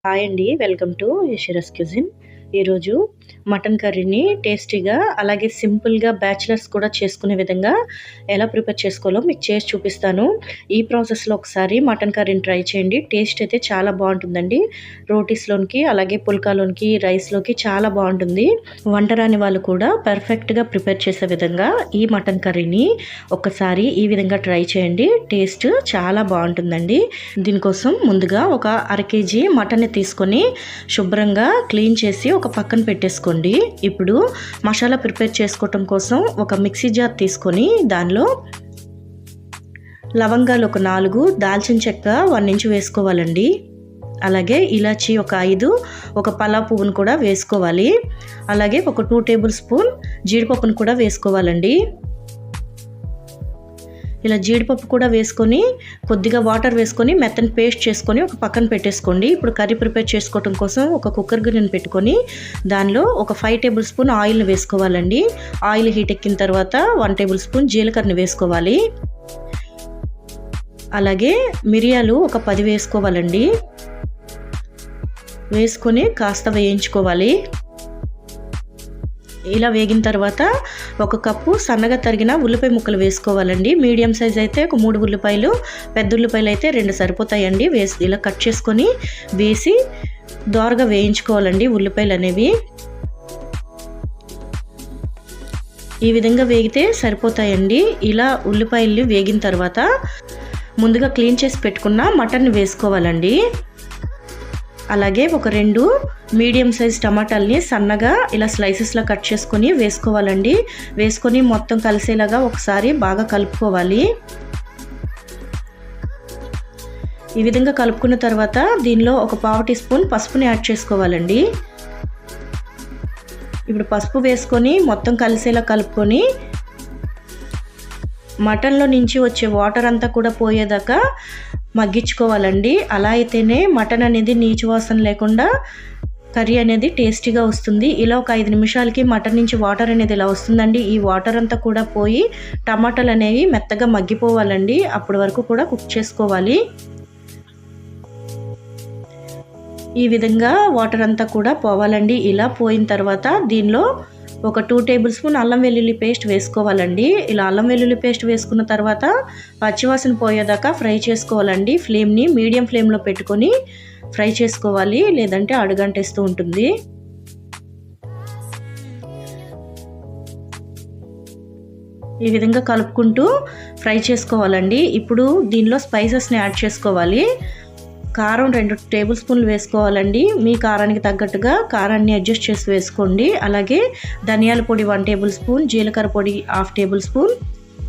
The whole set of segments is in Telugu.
హాయ్ అండి. Welcome to Yashira's cuisine. ఈరోజు మటన్ కర్రీని టేస్టీగా అలాగే సింపుల్గా బ్యాచిలర్స్ కూడా చేసుకునే విధంగా ఎలా ప్రిపేర్ చేసుకోవాలో మీకు చేసి చూపిస్తాను. ఈ ప్రాసెస్లో ఒకసారి మటన్ కర్రీని ట్రై చేయండి. టేస్ట్ అయితే చాలా బాగుంటుందండి. రోటీస్లోనికి అలాగే పుల్కాలోనికి రైస్లోకి చాలా బాగుంటుంది. వంట రాని వాళ్ళు కూడా పర్ఫెక్ట్గా ప్రిపేర్ చేసే విధంగా ఈ మటన్ కర్రీని ఒకసారి ఈ విధంగా ట్రై చేయండి. టేస్ట్ చాలా బాగుంటుందండి. దీనికోసం ముందుగా ఒక అర కేజీ మటన్ని తీసుకొని శుభ్రంగా క్లీన్ చేసి ఒక పక్కన పెట్టేసుకోండి. ఇప్పుడు మసాలా ప్రిపేర్ చేసుకోవటం కోసం ఒక మిక్సీ జార్ తీసుకొని దానిలో లవంగాలు ఒక 4, దాల్చిన చెక్క 1 ఇంచు వేసుకోవాలండి. అలాగే ఇలాచి ఒక 5, ఒక పలావ్ పువ్వును కూడా వేసుకోవాలి. అలాగే ఒక 2 టేబుల్ స్పూన్ జీడిపప్పును కూడా వేసుకోవాలండి. ఇలా జీడిపప్పు కూడా వేసుకొని కొద్దిగా వాటర్ వేసుకొని మెత్తని పేస్ట్ చేసుకొని ఒక పక్కన పెట్టేసుకోండి. ఇప్పుడు కర్రీ ప్రిపేర్ చేసుకోవడం కోసం ఒక కుక్కర్ గిన్నెను పెట్టుకొని దానిలో ఒక 5 టేబుల్ స్పూన్ ఆయిల్ని వేసుకోవాలండి. ఆయిల్ హీట్ ఎక్కిన తర్వాత 1 టేబుల్ స్పూన్ జీలకర్రని వేసుకోవాలి. అలాగే మిరియాలు ఒక 10 వేసుకోవాలండి. వేసుకొని కాస్త వేయించుకోవాలి. ఇలా వేగిన తర్వాత 1 కప్పు సన్నగా తరిగిన ఉల్లిపాయ ముక్కలు వేసుకోవాలండి. మీడియం సైజ్ అయితే ఒక 3 ఉల్లిపాయలు, పెద్ద ఉల్లిపాయలు అయితే 2 సరిపోతాయండి. ఇలా కట్ చేసుకొని వేసి దోరగా వేయించుకోవాలండి ఉల్లిపాయలు అనేవి. ఈ విధంగా వేగితే సరిపోతాయండి. ఇలా ఉల్లిపాయలు వేగిన తర్వాత ముందుగా క్లీన్ చేసి పెట్టుకున్న మటన్ని వేసుకోవాలండి. అలాగే ఒక 2 మీడియం సైజ్ టమాటాలని సన్నగా ఇలా స్లైసెస్లా కట్ చేసుకొని వేసుకోవాలండి. వేసుకొని మొత్తం కలిసేలాగా ఒకసారి బాగా కలుపుకోవాలి. ఈ విధంగా కలుపుకున్న తర్వాత దీనిలో ఒక 1/2 టీ స్పూన్ పసుపుని యాడ్ చేసుకోవాలండి. ఇప్పుడు పసుపు వేసుకొని మొత్తం కలిసేలా కలుపుకొని మటన్లో నుంచి వచ్చే వాటర్ అంతా కూడా పోయేదాకా మగ్గించుకోవాలండి. అలా అయితేనే మటన్ అనేది నీచు వాసన లేకుండా కర్రీ అనేది టేస్టీగా వస్తుంది. ఇలా ఒక 5 నిమిషాలకి మటన్ నుంచి వాటర్ అనేది ఇలా వస్తుందండి. ఈ వాటర్ అంతా కూడా పోయి టమాటాలు అనేవి మెత్తగా మగ్గిపోవాలండి. అప్పటి వరకు కూడా కుక్ చేసుకోవాలి. ఈ విధంగా వాటర్ అంతా కూడా పోవాలండి. ఇలా పోయిన తర్వాత దీనిలో ఒక 2 టేబుల్ స్పూన్ అల్లం వెల్లుల్లి పేస్ట్ వేసుకోవాలండి. ఇలా అల్లం వెల్లుల్లి పేస్ట్ వేసుకున్న తర్వాత పచ్చివాసన పోయేదాకా ఫ్రై చేసుకోవాలండి. ఫ్లేమ్ని మీడియం ఫ్లేమ్లో పెట్టుకొని ఫ్రై చేసుకోవాలి, లేదంటే అడుగంటేస్తూ ఉంటుంది. ఈ విధంగా కలుపుకుంటూ ఫ్రై చేసుకోవాలండి. ఇప్పుడు దీనిలో స్పైసెస్ని యాడ్ చేసుకోవాలి. కారం 2 టేబుల్ స్పూన్లు వేసుకోవాలండి. మీ కారానికి తగ్గట్టుగా కారాన్ని అడ్జస్ట్ చేసి వేసుకోండి. అలాగే ధనియాల పొడి 1 టేబుల్ స్పూన్, జీలకర్ర పొడి 1/2 టేబుల్ స్పూన్,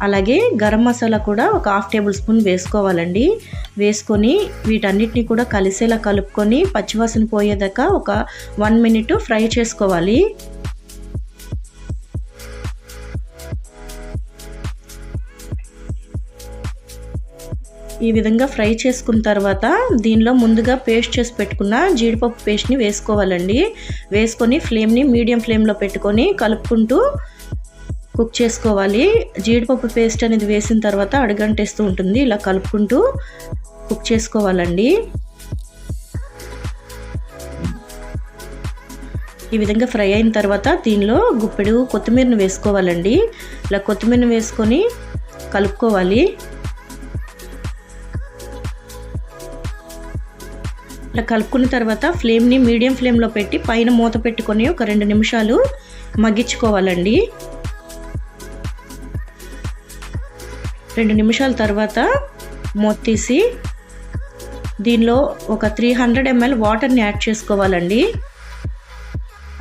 అలాగే గరం మసాలా కూడా ఒక 1/2 టేబుల్ స్పూన్ వేసుకోవాలండి. వేసుకొని వీటన్నిటిని కూడా కలిసేలా కలుపుకొని పచ్చివాసన పోయేదాకా ఒక 1 మినిట్ ఫ్రై చేసుకోవాలి. ఈ విధంగా ఫ్రై చేసుకున్న తర్వాత దీనిలో ముందుగా పేస్ట్ చేసి పెట్టుకున్న జీడిపప్పు పేస్ట్ని వేసుకోవాలండి. వేసుకొని ఫ్లేమ్ని మీడియం ఫ్లేమ్లో పెట్టుకొని కలుపుకుంటూ కుక్ చేసుకోవాలి. జీడిపప్పు పేస్ట్ అనేది వేసిన తర్వాత అడుగంటేస్తూ ఉంటుంది. ఇలా కలుపుకుంటూ కుక్ చేసుకోవాలండి. ఈ విధంగా ఫ్రై అయిన తర్వాత దీనిలో గుప్పెడు కొత్తిమీరను వేసుకోవాలండి. ఇలా కొత్తిమీరను వేసుకొని కలుపుకోవాలి. ఇలా కలుపుకున్న తర్వాత ఫ్లేమ్ని మీడియం ఫ్లేమ్లో పెట్టి పైన మూత పెట్టుకొని ఒక 2 నిమిషాలు మగ్గించుకోవాలండి. 2 నిమిషాల తర్వాత మూత తీసి దీనిలో ఒక 300 ml వాటర్ని యాడ్ చేసుకోవాలండి.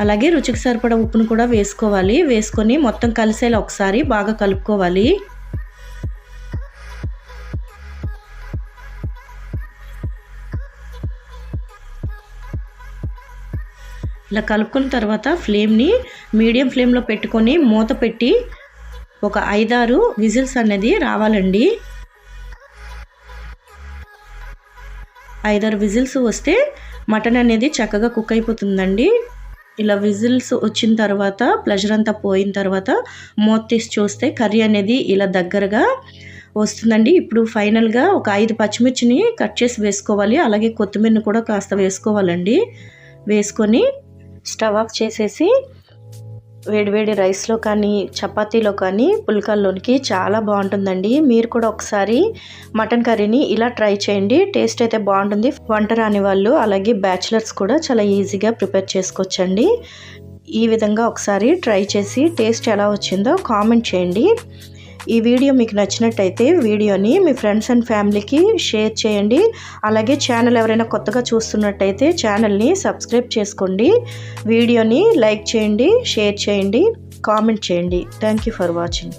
అలాగే రుచికి సరిపడా ఉప్పును కూడా వేసుకోవాలి. వేసుకొని మొత్తం కలిసేలా ఒకసారి బాగా కలుపుకోవాలి. ఇలా కలుపుకున్న తర్వాత ఫ్లేమ్ని మీడియం ఫ్లేమ్లో పెట్టుకొని మూత పెట్టి ఒక 5-6 విజిల్స్ అనేది రావాలండి. 5-6 విజిల్స్ వస్తే మటన్ అనేది చక్కగా కుక్ అయిపోతుందండి. ఇలా విజిల్స్ వచ్చిన తర్వాత ప్రెషర్ అంతా పోయిన తర్వాత మూత తీసి చూస్తే కర్రీ అనేది ఇలా దగ్గరగా వస్తుందండి. ఇప్పుడు ఫైనల్‌గా ఒక 5 పచ్చిమిర్చిని కట్ చేసి వేసుకోవాలి. అలాగే కొత్తిమీరని కూడా కాస్త వేసుకోవాలండి. వేసుకొని స్టవ్ ఆఫ్ చేసేసి వేడివేడి రైస్‌లో కానీ, చపాతీలో కానీ, పుల్కాల్లోనికి చాలా బాగుంటుందండి. మీరు కూడా ఒకసారి మటన్ కర్రీని ఇలా ట్రై చేయండి. టేస్ట్ అయితే బాగుంటుంది. వంట రాని వాళ్ళు అలాగే బ్యాచిలర్స్ కూడా చాలా ఈజీగా ప్రిపేర్ చేసుకోవచ్చండి. ఈ విధంగా ఒకసారి ట్రై చేసి టేస్ట్ ఎలా వచ్చిందో కామెంట్ చేయండి. ఈ వీడియో మీకు నచ్చినట్టయితే వీడియోని మీ ఫ్రెండ్స్ అండ్ ఫ్యామిలీకి షేర్ చేయండి. అలాగే ఛానల్ ఎవరైనా కొత్తగా చూస్తున్నట్టయితే ఛానల్ని సబ్స్క్రైబ్ చేసుకోండి. వీడియోని లైక్ చేయండి, షేర్ చేయండి, కామెంట్ చేయండి. Thank you for watching.